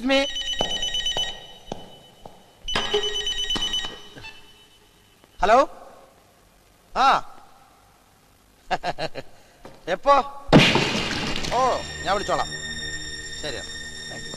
Excuse me. Hello. ആ എപ്പോ? ഓ ഞാൻ വിളിച്ചോളാം. ശരിയാ. Thank you.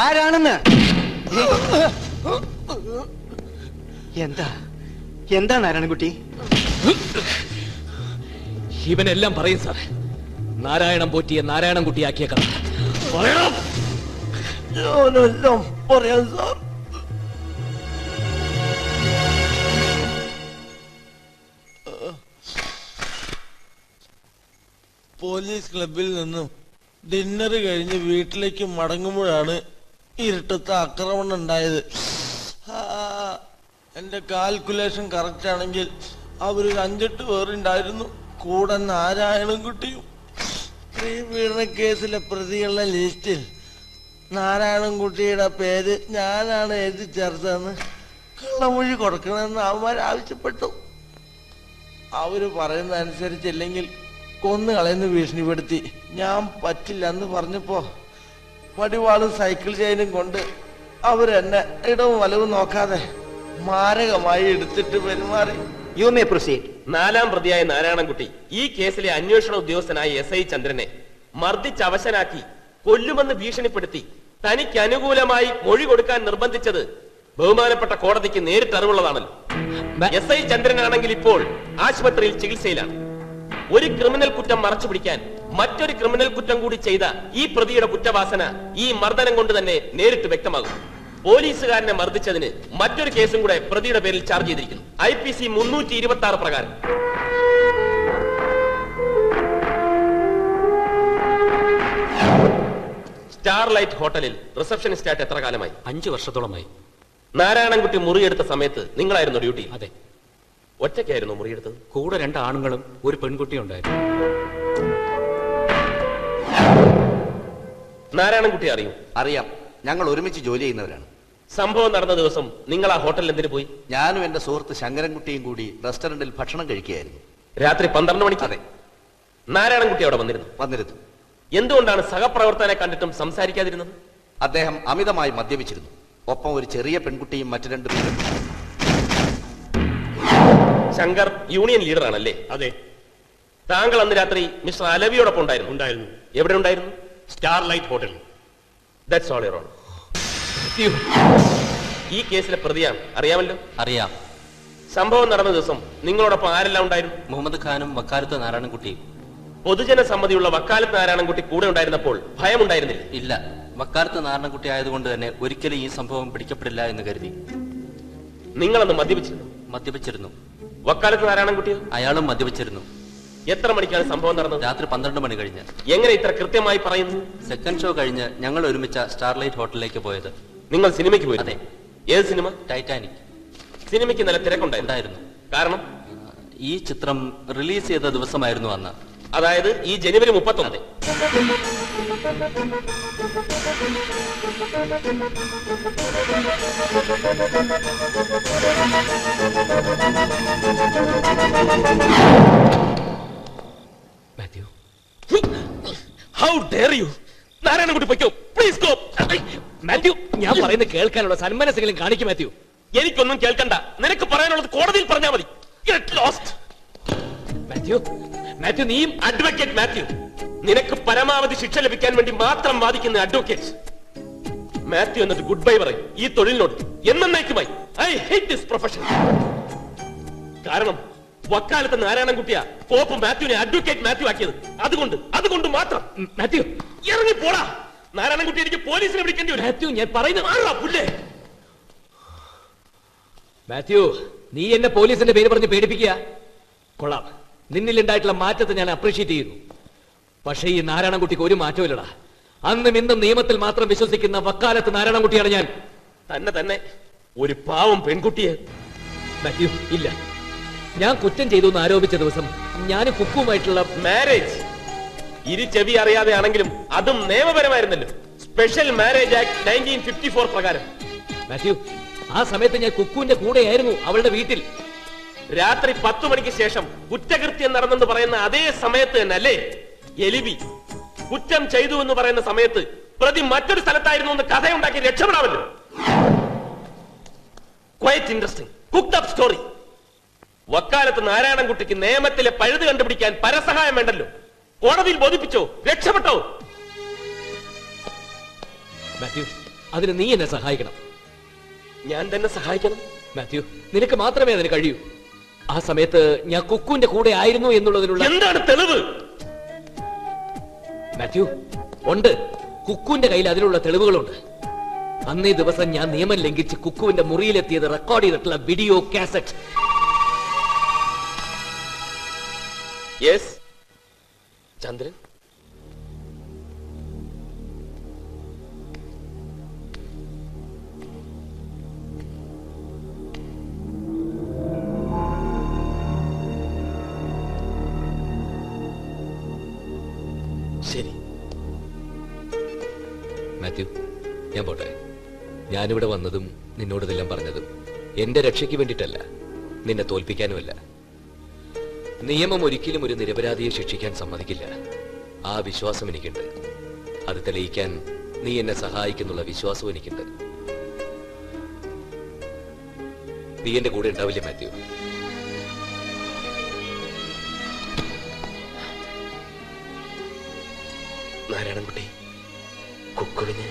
ആരാണെന്ന് എന്താ നാരായണൻകുട്ടി? ഇവനെല്ലാം പറയും സാറേ. നാരായണൻ പോറ്റിയെ നാരായണൻകുട്ടിയാക്കിയ കഥ പറയണം. ഞാനെല്ലാം പറയാം സാർ. പോലീസ് ക്ലബിൽ നിന്നും ഡിന്നർ കഴിഞ്ഞ് വീട്ടിലേക്ക് മടങ്ങുമ്പോഴാണ് ഇരുട്ടത്ത് ആക്രമണം ഉണ്ടായത്. എന്റെ കാൽക്കുലേഷൻ കറക്റ്റ് ആണെങ്കിൽ അവരൊരു 5-8 പേരുണ്ടായിരുന്നു. കൂടെ നാരായണൻകുട്ടിയും. വീണ കേസിലെ പ്രതികളുടെ ലിസ്റ്റിൽ നാരായണൻകുട്ടിയുടെ പേര് ഞാനാണ് എഴുതി ചേർത്തതെന്ന് കള്ളമൊഴി കൊടുക്കണമെന്ന് അവന്മാർ ആവശ്യപ്പെട്ടു. അവര് പറയുന്ന അനുസരിച്ചില്ലെങ്കിൽ കൊന്നു കളയുന്ന ഭീഷണിപ്പെടുത്തി. ഞാൻ പറ്റില്ല എന്ന് പറഞ്ഞപ്പോ വടിവാളും സൈക്കിൾ ചെയിനും കൊണ്ട് അവരെന്നെ ഇടവും വലവും നോക്കാതെ മാരകമായി എടുത്തിട്ട് പെരുമാറി. You may proceed. 4ാം പ്രതിയായ നാരായണൻകുട്ടി ഈ കേസിലെ അന്വേഷണ ഉദ്യോഗസ്ഥനായ SI ചന്ദ്രനെ മർദ്ദിച്ച് അവശനാക്കി കൊല്ലുമെന്ന് ഭീഷണിപ്പെടുത്തി തനിക്ക് അനുകൂലമായി മൊഴി കൊടുക്കാൻ നിർബന്ധിച്ചത് ബഹുമാനപ്പെട്ട കോടതിക്ക് നേരിട്ട് അറിവുള്ളതാണല്ലോ. SI ചന്ദ്രനാണെങ്കിൽ ഇപ്പോൾ ആശുപത്രിയിൽ ചികിത്സയിലാണ്. ഒരു ക്രിമിനൽ കുറ്റം മറച്ചു പിടിക്കാൻ മറ്റൊരു ക്രിമിനൽ കുറ്റം കൂടി ചെയ്ത ഈ പ്രതിയുടെ കുറ്റവാസന ഈ മർദ്ദനം കൊണ്ട് തന്നെ നേരിട്ട് വ്യക്തമാകും. പോലീസുകാരനെ മർദ്ദിച്ചതിന് മറ്റൊരു കേസും കൂടെ പ്രതിയുടെ പേരിൽ ചാർജ് ചെയ്തിരിക്കുന്നു. IPC 326 പ്രകാരം. സ്റ്റാർലൈറ്റ് ഹോട്ടലിൽ റിസപ്ഷനിസ്റ്റായിട്ട് എത്ര കാലമായി? 5 വർഷത്തോളമായി. നാരായണൻകുട്ടി മുറിയെടുത്ത സമയത്ത് നിങ്ങളായിരുന്നു ഡ്യൂട്ടി? അതെ. ഒറ്റയ്ക്കായിരുന്നു മുറിയെടുത്തത്? കൂടെ 2 ആണുങ്ങളും ഒരു പെൺകുട്ടിയും ഉണ്ടായിരുന്നു. നാരായണൻകുട്ടി അറിയും? അറിയാം. ഞങ്ങൾ ഒരുമിച്ച് ജോലി ചെയ്യുന്നവരാണ്. സംഭവം നടന്ന ദിവസം നിങ്ങൾ ആ ഹോട്ടലിൽ എന്തിനു പോയി? ഞാനും എന്റെ സുഹൃത്ത് ശങ്കരൻകുട്ടിയും കൂടി റെസ്റ്റോറന്റിൽ ഭക്ഷണം കഴിക്കുകയായിരുന്നു. രാത്രി 12 മണിക്ക്? അതെ. നാരായണൻകുട്ടി അവിടെ വന്നിരുന്നു. എന്തുകൊണ്ടാണ് സഹപ്രവർത്തകനെ കണ്ടിട്ടും സംസാരിക്കാതിരുന്നത്? അദ്ദേഹം അമിതമായി മദ്യപിച്ചിരുന്നു. ഒപ്പം ഒരു ചെറിയ പെൺകുട്ടിയും മറ്റു 2 പേരും. ശങ്കർ യൂണിയൻ ലീഡർ ആണല്ലേ? അതെ. താങ്കൾ അന്ന് രാത്രി മിസ്റ്റർ അലവിയോടൊപ്പം ഉണ്ടായിരുന്നു. എവിടെ ഉണ്ടായിരുന്നു? Starlight hotel. That's all your honour. ഈ കേസിലെ പ്രതിയാണ്, അറിയാമല്ലോ? അറിയാം. സംഭവം നടന്ന ദിവസം നിങ്ങളോടൊപ്പം ആരെല്ലാം ഉണ്ടായിരുന്നു? മുഹമ്മദ് ഖാനും വക്കാലത്ത് നാരായണൻകുട്ടിയും. പൊതുജന സമ്മതിയുള്ള വക്കാലത്ത് നാരായണൻകുട്ടി കൂടെ ഉണ്ടായിരുന്നപ്പോൾ ഭയമുണ്ടായിരുന്നില്ല? ഇല്ല. വക്കാലത്ത് നാരായണൻകുട്ടി ആയതുകൊണ്ട് തന്നെ ഒരിക്കലും ഈ സംഭവം പിടിക്കപ്പെടില്ല എന്ന് കരുതി. നിങ്ങളന്ന് മദ്യപിച്ചിരുന്നു? മദ്യപിച്ചിരുന്നു. വക്കാലത്ത് നാരായണൻകുട്ടിയോ? അയാളും മദ്യപിച്ചിരുന്നു. എത്ര മണിക്കാണ് സംഭവം നടന്നത്? രാത്രി 12 മണി കഴിഞ്ഞ്. എങ്ങനെ ഇത്ര കൃത്യമായി പറയുന്നു? സെക്കൻഡ് ഷോ കഴിഞ്ഞ് ഞങ്ങൾ ഒരുമിച്ച സ്റ്റാർലൈറ്റ് ഹോട്ടലിലേക്ക് പോയത്. നിങ്ങൾ സിനിമയ്ക്ക് പോയി? അതെ. ഏത് സിനിമ? ടൈറ്റാനിക്. സിനിമയ്ക്ക് നല്ല തിരക്കുണ്ടായിരുന്നു. കാരണം ഈ ചിത്രം റിലീസ് ചെയ്ത ദിവസമായിരുന്നു അന്ന്. അതായത് ഈ ജനുവരി 31. Mathew, how dare you! Narayanankutty പൊയ്ക്കോ, പ്ലീസ് ഗോ. മാത്യു, ഞാൻ പറയുന്നത് കേൾക്കാനുള്ള സന്മനസ്സെങ്കിലും കാണിക്കും മാത്യു. എനിക്കൊന്നും കേൾക്കണ്ട. നിനക്ക് പറയാനുള്ളത് കോടതിയിൽ പറഞ്ഞാൽ മതി. Get lost. മാത്യു, മാത്യു, നീയും അഡ്വക്കേറ്റ് മാത്യു, നിനക്ക് പരമാവധി ശിക്ഷ ലഭിക്കാൻ വേണ്ടി മാത്രം വാദിക്കുന്ന അഡ്വക്കേറ്റ് മാത്യു എന്നിട്ട് ഗുഡ് ബൈ പറയും ഈ തൊഴിലിനോട് എന്നേക്കുമായി. I hate this profession. കാരണം വക്കാലത്ത് നാരായണൻകുട്ടിയാ പോപ്പ് മാത്യുവിനെ അഡ്വക്കേറ്റ് മാത്യു ആക്കിയത്. അതുകൊണ്ട് മാത്രം. മാത്യു, ഇറങ്ങി പോടാ. നാരായണൻകുട്ടി എനിക്ക് പോലീസിനെ വിളിക്കേണ്ടി വരും. മാത്യു, ഞാൻ പറയുന്നത് മാറാ പുല്ലേ. മാത്യു, നീ എന്നെ പോലീസിന്റെ പേര് പറഞ്ഞ് പേടിപ്പിക്കുക. കൊള്ളാം, നിന്നിലുണ്ടായിട്ടുള്ള മാറ്റത്തെ ഞാൻ അപ്രീഷിയേറ്റ് ചെയ്യുന്നു. പക്ഷേ ഈ നാരായണൻകുട്ടിക്ക് ഒരു മാറ്റവും ഇല്ലടാ. അന്നും ഇന്നും നിയമത്തിൽ മാത്രം വിശ്വസിക്കുന്ന വക്കാലത്ത് നാരായണൻകുട്ടിയാണ് ഞാൻ. തന്നെ ഒരു പാവം പെൺകുട്ടിയെ. മാത്യു, ഇല്ല. ഞാൻ കുറ്റം ചെയ്തു എന്ന് ആരോപിച്ച ദിവസം ഞാൻ കുക്കുമായിട്ടുള്ള മാരേജ് ഇരു ചെവി അറിയാതെ ആണെങ്കിലും അതും നിയമപരമായിരുന്നല്ലോ. സ്പെഷ്യൽ മാരേജ് ആക്ട് 1954 പ്രകാരം. മാത്യു, ആ സമയത്ത് ഞാൻ കുക്കുവിന്റെ കൂടെയായിരുന്നു അവളുടെ വീട്ടിൽ. രാത്രി 10 മണിക്ക് ശേഷം കുറ്റകൃത്യം നടന്നെന്ന് പറയുന്ന അതേ സമയത്ത് തന്നെ അല്ലേ എലിബി കുറ്റം ചെയ്തു എന്ന് പറയുന്ന സമയത്ത് പ്രതി മറ്റൊരു സ്ഥലത്തായിരുന്നു എന്ന് കഥയുണ്ടാക്കി രക്ഷപ്പെടാമല്ലോ. Quite interesting cooked up story. വക്കാലത്ത് നാരായണൻകുട്ടിക്ക് നിയമത്തിലെ പഴുത് കണ്ടുപിടിക്കാൻ പരസഹായം വേണ്ടല്ലോ. കോടതിയിൽ ബോധിപ്പിച്ചോ, രക്ഷപ്പെട്ടോ. മാത്യു, അതിന് നീ എന്നെ സഹായിക്കണം. ഞാൻ തന്നെ സഹായിക്കണം? മാത്യു, നിനക്ക് മാത്രമേ അതിന് കഴിയൂ. ആ സമയത്ത് ഞാൻ കുക്കുവിന്റെ കൂടെ ആയിരുന്നു എന്നുള്ളതിനുള്ള എന്താണ് തെളിവ്? മാത്യു, ഉണ്ട്. കുക്കുവിന്റെ കയ്യിൽ അതിനുള്ള തെളിവുകളുണ്ട്. അന്നേ ദിവസം ഞാൻ നിയമം ലംഘിച്ച് കുക്കുവിന്റെ മുറിയിലെത്തിയത് റെക്കോർഡ് ചെയ്തിട്ടുള്ള വീഡിയോ കാസറ്റ്. യെസ് ചന്ദ്രൻ. ശരി മാത്യു, ഞാൻ പോട്ടെ. ഞാനിവിടെ വന്നതും നിന്നോടിതെല്ലാം പറഞ്ഞതും എന്റെ രക്ഷയ്ക്ക് വേണ്ടിയിട്ടല്ല, നിന്നെ തോൽപ്പിക്കാനുമല്ല. നിയമം ഒരിക്കലും ഒരു നിരപരാധിയെ ശിക്ഷിക്കാൻ സമ്മതിക്കില്ല. ആ വിശ്വാസം എനിക്കുണ്ട്. അത് തെളിയിക്കാൻ നീ എന്നെ സഹായിക്കുന്നുള്ള വിശ്വാസവും എനിക്കുണ്ട്. നീ എന്റെ കൂടെ ഉണ്ടാവില്ലേ മാത്യു? നാരായണൻകുട്ടി, കുക്കുവിനെ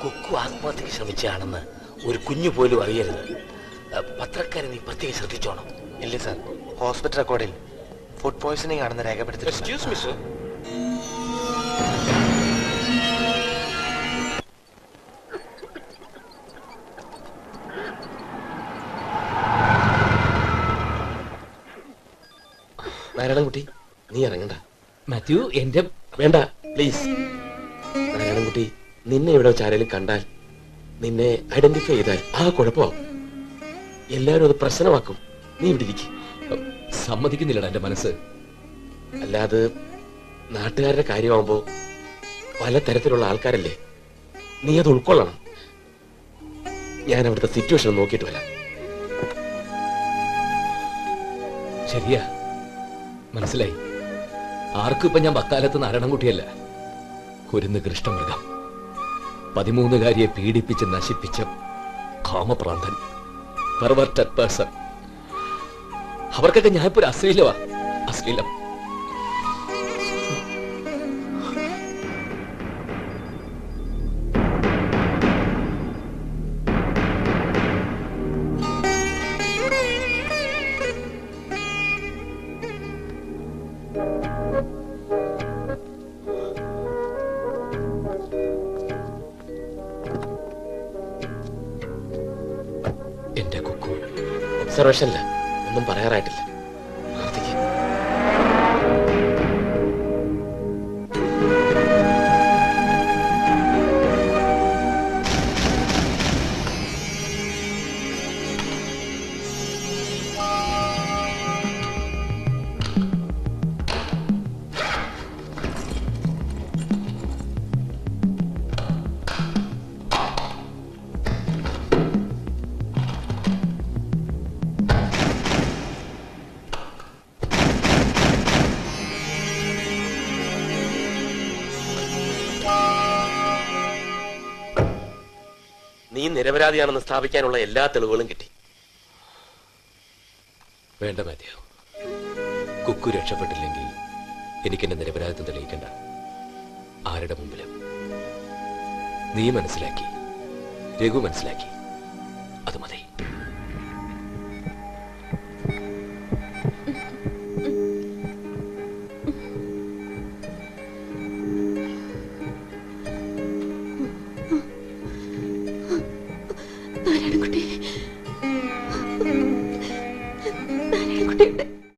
കുക്കു ആത്മഹത്യക്ക് ശ്രമിച്ചാണെന്ന് ഒരു കുഞ്ഞു പോലും അറിയരുത്. പത്രക്കാരെ നീ പ്രത്യേകം ശ്രദ്ധിച്ചോണം. ഇല്ല സാർ, ഹോസ്പിറ്റൽ റെക്കോർഡിൽ ഫുഡ് പോയ്സണിംഗ് ആണെന്ന് രേഖപ്പെടുത്തിയിട്ടുണ്ട്. Excuse me sir. നാരായണൻകുട്ടി, നീ ഇറങ്ങണ്ട. മാത്യു, എന്റെ വേണ്ട പ്ലീസ്. നാരായണൻകുട്ടി, നിന്നെ ഇവിടെ വെച്ച് ആരെങ്കിലും കണ്ടാൽ, നിന്നെ ഐഡന്റിഫൈ ചെയ്താൽ ആ കുഴപ്പമാവും. എല്ലാവരും അത് പ്രശ്നമാക്കും. നീ ഇവിടെ ഇരിക്കും. സമ്മതിക്കുന്നില്ലടാ എന്റെ മനസ്സ്. അല്ലാതെ നാട്ടുകാരുടെ കാര്യമാകുമ്പോ പല തരത്തിലുള്ള ആൾക്കാരല്ലേ, നീ അത് ഉൾക്കൊള്ളണം. ഞാൻ അവിടുത്തെ സിറ്റുവേഷൻ നോക്കിയിട്ട് വരാം. ശരിയാ, മനസ്സിലായി. ആർക്കും ഇപ്പൊ ഞാൻ വക്കാലത്ത് നാരായണൻകുട്ടിയല്ല, ഒരു നികൃഷ്ടമൃഗം. 13കാരിയെ പീഡിപ്പിച്ച് നശിപ്പിച്ച കാമപ്രാന്തൻ, പെർവർട്ടഡ് പേഴ്സൺ. അവർക്കൊക്കെ ഞാൻ ഇപ്പൊ ഒരു അശ്ലീലമാ. അശ്ലീലം. എന്റെ കുക്കു ഒബ്സർവേഷനില്ല, ഒന്നും പറയാറായിട്ടില്ല. പ്രാർത്ഥിക്ക്. നീ നിരപരാധിയാണെന്ന് സ്ഥാപിക്കാനുള്ള എല്ലാ തെളിവുകളും കിട്ടി. വേണ്ട മാത്യു, കുക്കു രക്ഷപ്പെട്ടില്ലെങ്കിൽ എനിക്കെന്റെ നിരപരാധിത്വം തെളിയിക്കണ്ട. ആരുടെ മുമ്പിലും. നീ മനസ്സിലാക്കി, രഘു മനസ്സിലാക്കി, അത് മതി.